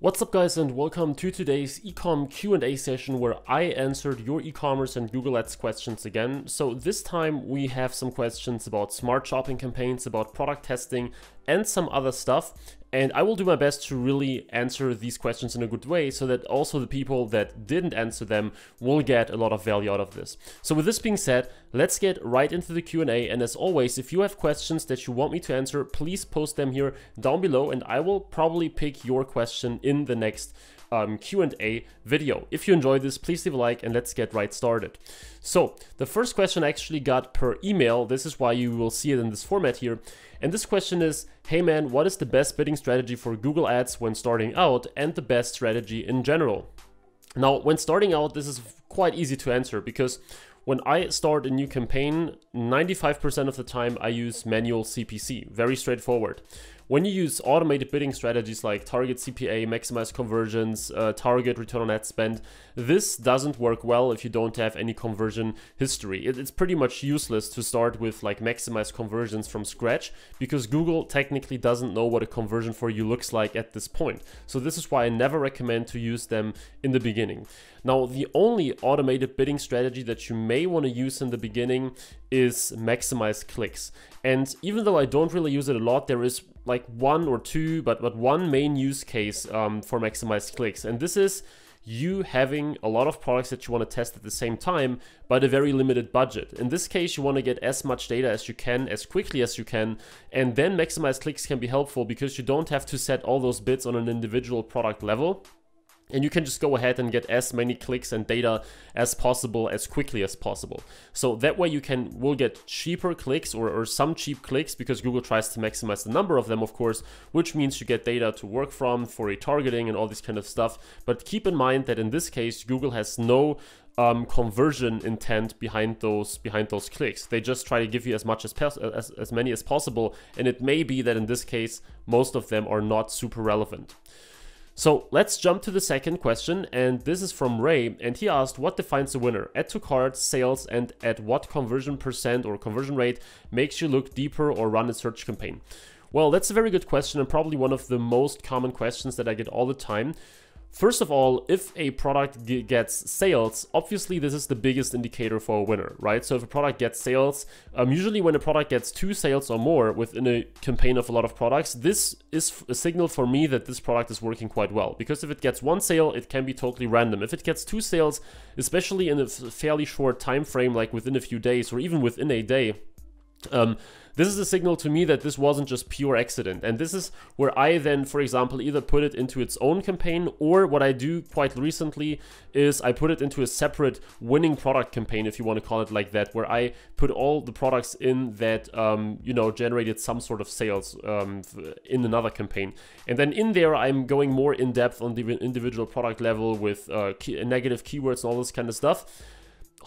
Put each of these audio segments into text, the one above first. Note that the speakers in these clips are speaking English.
What's up guys, and welcome to today's eCom Q&A session where I answered your e-commerce and Google Ads questions again. So this time we have some questions about smart shopping campaigns, about product testing and some other stuff. And I will do my best to really answer these questions in a good way so that also the people that didn't answer them will get a lot of value out of this. So with this being said, let's get right into the Q&A. And as always, if you have questions that you want me to answer, please post them here down below and I will probably pick your question in the next Q&A video. If you enjoyed this, please leave a like and let's get right started. So the first question I actually got per email. This is why you will see it in this format here. And this question is, hey man, what is the best bidding strategy for Google Ads when starting out and the best strategy in general? Now, when starting out, this is quite easy to answer because when I start a new campaign, 95% of the time I use manual CPC, very straightforward. When you use automated bidding strategies like target CPA, maximize conversions, target return on ad spend, this doesn't work well if you don't have any conversion history. It's pretty much useless to start with like maximize conversions from scratch because Google technically doesn't know what a conversion for you looks like at this point. So this is why I never recommend to use them in the beginning. Now, the only automated bidding strategy that you may want to use in the beginning is maximize clicks. And even though I don't really use it a lot, there is like one or two, but one main use case for maximized clicks. And this is you having a lot of products that you want to test at the same time, but a very limited budget. In this case, you want to get as much data as you can, as quickly as you can, and then maximized clicks can be helpful because you don't have to set all those bids on an individual product level. And you can just go ahead and get as many clicks and data as possible, as quickly as possible. So that way you will get cheaper clicks or some cheap clicks because Google tries to maximize the number of them, of course, which means you get data to work from for retargeting and all this kind of stuff. But keep in mind that in this case, Google has no conversion intent behind those clicks. They just try to give you as much as many as possible. And it may be that in this case, most of them are not super relevant. So let's jump to the second question, and this is from Ray, and he asked, what defines a winner? Add to cart, sales, and at what conversion percent or conversion rate makes you look deeper or run a search campaign? Well, that's a very good question and probably one of the most common questions that I get all the time. First of all, if a product gets sales, obviously this is the biggest indicator for a winner, right? So if a product gets sales, usually when a product gets 2 sales or more within a campaign of a lot of products, this is a signal for me that this product is working quite well. Because if it gets 1 sale, it can be totally random. If it gets 2 sales, especially in a fairly short time frame, like within a few days or even within a day, this is a signal to me that this wasn't just pure accident. And this is where I then, for example, either put it into its own campaign, or what I do quite recently is I put it into a separate winning product campaign, if you want to call it like that, where I put all the products in that, generated some sort of sales in another campaign. And then in there, I'm going more in depth on the individual product level with negative keywords and all this kind of stuff.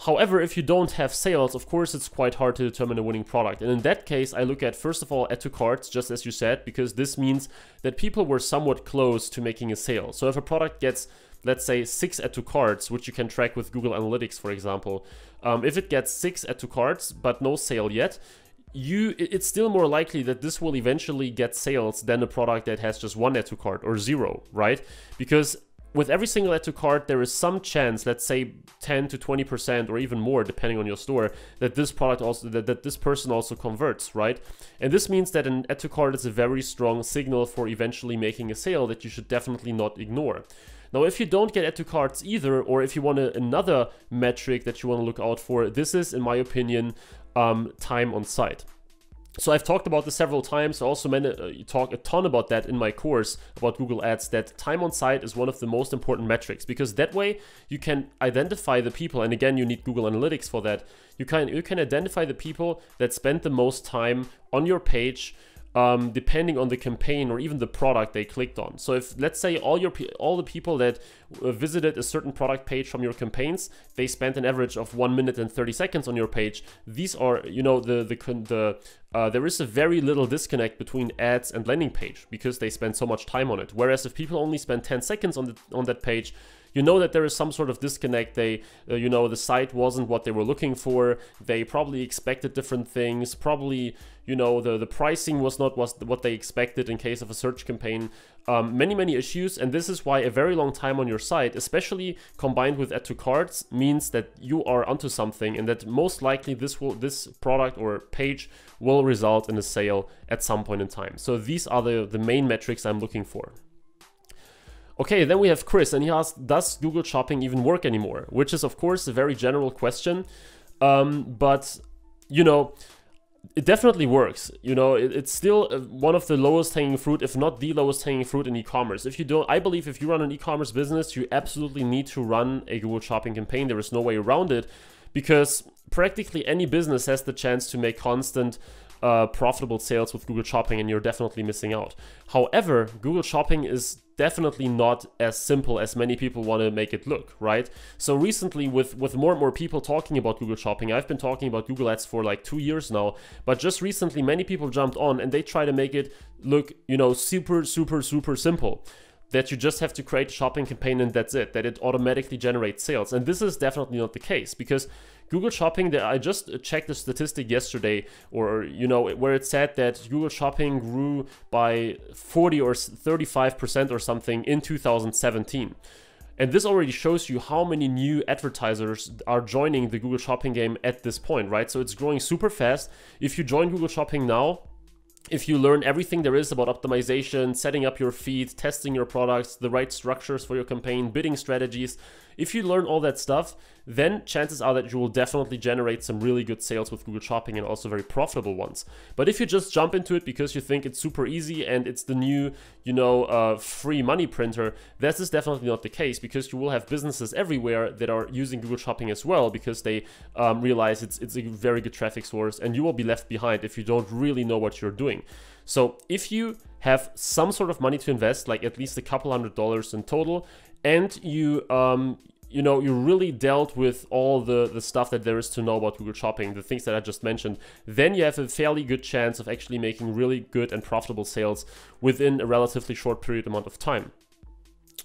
However, if you don't have sales, of course, it's quite hard to determine a winning product. And in that case, I look at, first of all, add to carts, just as you said, because this means that people were somewhat close to making a sale. So if a product gets, let's say, 6 add to carts, which you can track with Google Analytics, for example, if it gets 6 add to carts, but no sale yet, it's still more likely that this will eventually get sales than a product that has just 1 add to cart or 0, right? Because with every single add to cart, there is some chance, let's say 10 to 20% or even more, depending on your store, that this product also, that this person also converts, right? And this means that an add to cart is a very strong signal for eventually making a sale that you should definitely not ignore. Now, if you don't get add to carts either, or if you want another metric that you want to look out for, this is, in my opinion, time on site. So I've talked about this several times. I also talk a ton about that in my course about Google Ads, that time on site is one of the most important metrics, because that way you can identify the people, and again, you need Google Analytics for that. You can identify the people that spend the most time on your page, depending on the campaign or even the product they clicked on. So if, let's say, all the people that visited a certain product page from your campaigns, they spent an average of 1 minute and 30 seconds on your page. These are, there is a very little disconnect between ads and landing page because they spend so much time on it. Whereas if people only spend 10 seconds on that page, you know that there is some sort of disconnect. They, you know, the site wasn't what they were looking for. They probably expected different things. Probably, you know, the pricing was not what they expected in case of a search campaign. Many issues, and this is why a very long time on your site, especially combined with add to carts, means that you are onto something, and that most likely this product or page will result in a sale at some point in time. So these are the main metrics I'm looking for. Okay, then we have Chris, and he asked, does Google Shopping even work anymore? Which is, of course, a very general question, but, you know, it definitely works. You know, it's still one of the lowest hanging fruit, if not the lowest hanging fruit in e-commerce. If you don't, I believe if you run an e-commerce business, you absolutely need to run a Google Shopping campaign. There is no way around it, because practically any business has the chance to make constant profitable sales with Google Shopping, and you're definitely missing out. However, Google Shopping is definitely not as simple as many people want to make it look, right? So recently, with more and more people talking about Google Shopping, I've been talking about Google Ads for like 2 years now, but just recently many people jumped on and they try to make it look, you know, super simple. That you just have to create a shopping campaign and that's it, that it automatically generates sales. And this is definitely not the case, because Google Shopping, I just checked the statistic yesterday, or, you know, where it said that Google Shopping grew by 40 or 35% or something in 2017. And this already shows you how many new advertisers are joining the Google Shopping game at this point, right? So it's growing super fast. If you join Google Shopping now, if you learn everything there is about optimization, setting up your feed, testing your products, the right structures for your campaign, bidding strategies, if you learn all that stuff, then chances are that you will definitely generate some really good sales with Google Shopping, and also very profitable ones. But if you just jump into it because you think it's super easy and it's the new, you know, free money printer, this is definitely not the case, because you will have businesses everywhere that are using Google Shopping as well, because they realize it's a very good traffic source, and you will be left behind if you don't really know what you're doing. So if you have some sort of money to invest, like at least a couple $100 in total, and you you know, you really dealt with all the stuff that there is to know about Google Shopping, the things that I just mentioned, then you have a fairly good chance of actually making really good and profitable sales within a relatively short amount of time,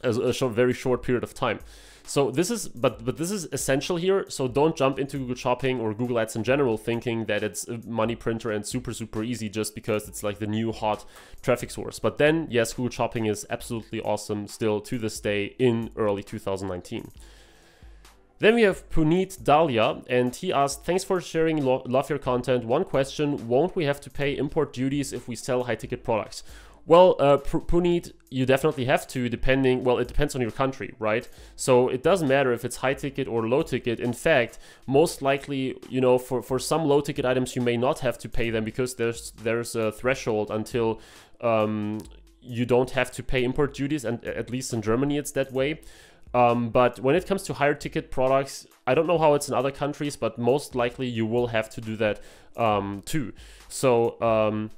very short period of time. So this is, but this is essential here. So don't jump into Google Shopping or Google Ads in general thinking that it's a money printer and super easy just because it's like the new hot traffic source. But then, yes, Google Shopping is absolutely awesome still to this day in early 2019. Then we have Puneet Dahlia, and he asked, thanks for sharing, love your content. One question, won't we have to pay import duties if we sell high-ticket products? Well, Puneet, you definitely have to, depending, well, it depends on your country, right? So it doesn't matter if it's high ticket or low ticket. In fact, most likely, you know, for some low ticket items, you may not have to pay them, because there's a threshold until you don't have to pay import duties, and at least in Germany it's that way. But when it comes to higher ticket products, I don't know how it's in other countries, but most likely you will have to do that too. So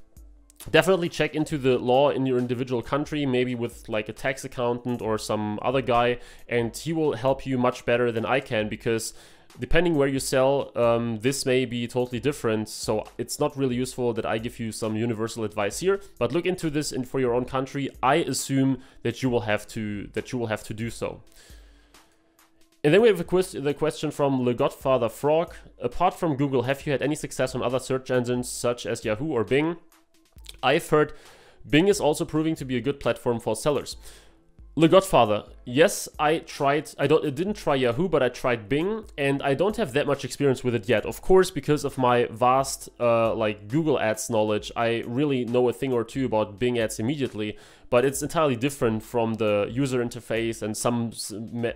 definitely check into the law in your individual country, maybe with like a tax accountant or some other guy, and he will help you much better than I can, because depending where you sell, this may be totally different. So it's not really useful that I give you some universal advice here, but look into this for your own country. I assume that you will have to do so. And then we have the question from Le Godfather Frog. Apart from Google, have you had any success on other search engines such as Yahoo or Bing? I've heard Bing is also proving to be a good platform for sellers. Le Godfather, yes, I didn't try Yahoo, but I tried Bing, and I don't have that much experience with it yet. Of course, because of my vast like Google Ads knowledge, I really know a thing or two about Bing Ads immediately, but it's entirely different from the user interface, and some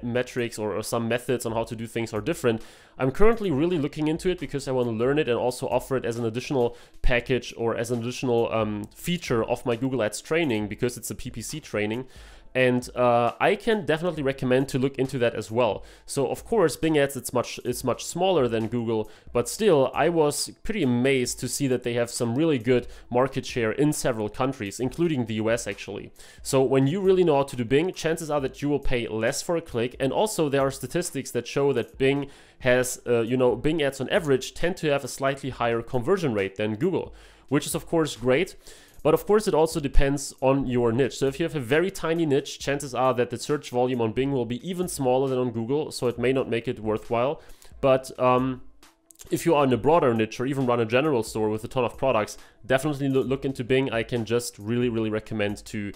metrics or some methods on how to do things are different. I'm currently really looking into it because I want to learn it and also offer it as an additional package or as an additional feature of my Google Ads training, because it's a PPC training. And I can definitely recommend to look into that as well. So of course, Bing Ads, it's much smaller than Google, but still I was pretty amazed to see that they have some really good market share in several countries, including the US actually. So when you really know how to do Bing, chances are that you will pay less for a click. And also there are statistics that show that Bing has, Bing Ads on average tend to have a slightly higher conversion rate than Google, which is of course great. But of course, it also depends on your niche. So if you have a very tiny niche, chances are that the search volume on Bing will be even smaller than on Google, so it may not make it worthwhile. But if you are in a broader niche or even run a general store with a ton of products, definitely look into Bing. I can just really recommend to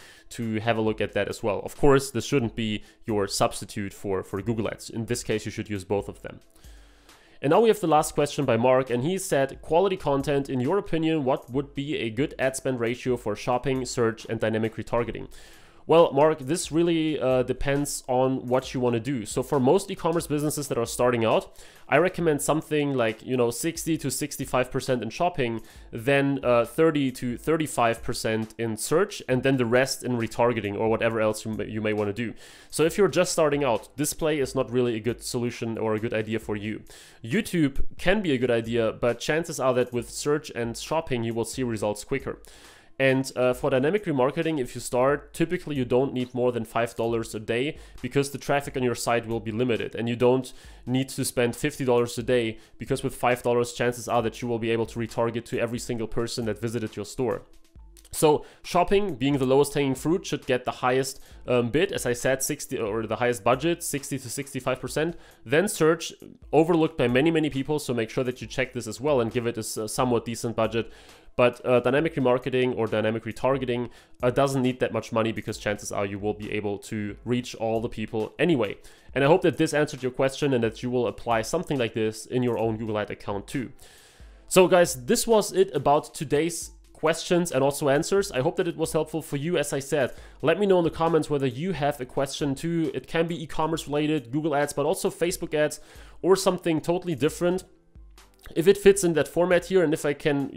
have a look at that as well. Of course, this shouldn't be your substitute for Google Ads. In this case, you should use both of them. And now we have the last question by Mark, and he said, quality content, in your opinion, what would be a good ad spend ratio for shopping, search, and dynamic retargeting? Well, Mark, this really depends on what you want to do. So for most e-commerce businesses that are starting out, I recommend something like, 60 to 65% in shopping, then 30 to 35% in search, and then the rest in retargeting or whatever else you may want to do. So if you're just starting out, display is not really a good solution or a good idea for you. YouTube can be a good idea, but chances are that with search and shopping, you will see results quicker. And for dynamic remarketing, if you start, typically you don't need more than $5 a day because the traffic on your site will be limited, and you don't need to spend $50 a day because with $5, chances are that you will be able to retarget to every single person that visited your store. So shopping, being the lowest hanging fruit, should get the highest bid, as I said, 60 or the highest budget, 60 to 65%. Then search, overlooked by many people, so make sure that you check this as well and give it a somewhat decent budget. But dynamic remarketing or dynamic retargeting doesn't need that much money because chances are you will be able to reach all the people anyway. And I hope that this answered your question and that you will apply something like this in your own Google Ad account too. So guys, this was it about today's questions and also answers. I hope that it was helpful for you. As I said, let me know in the comments whether you have a question too. It can be e-commerce related, Google Ads, but also Facebook ads or something totally different. If it fits in that format here, and if I can,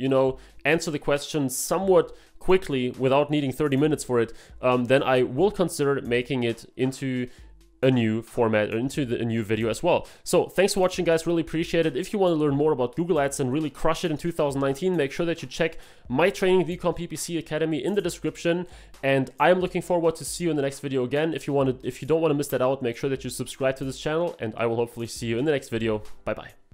answer the question somewhat quickly without needing 30 minutes for it, then I will consider making it into a new format or into a new video as well. So thanks for watching, guys. Really appreciate it. If you want to learn more about Google Ads and really crush it in 2019, make sure that you check my training, the eCom PPC Academy, in the description. And I am looking forward to see you in the next video again. If you don't want to miss that out, make sure that you subscribe to this channel, and I will hopefully see you in the next video. Bye bye.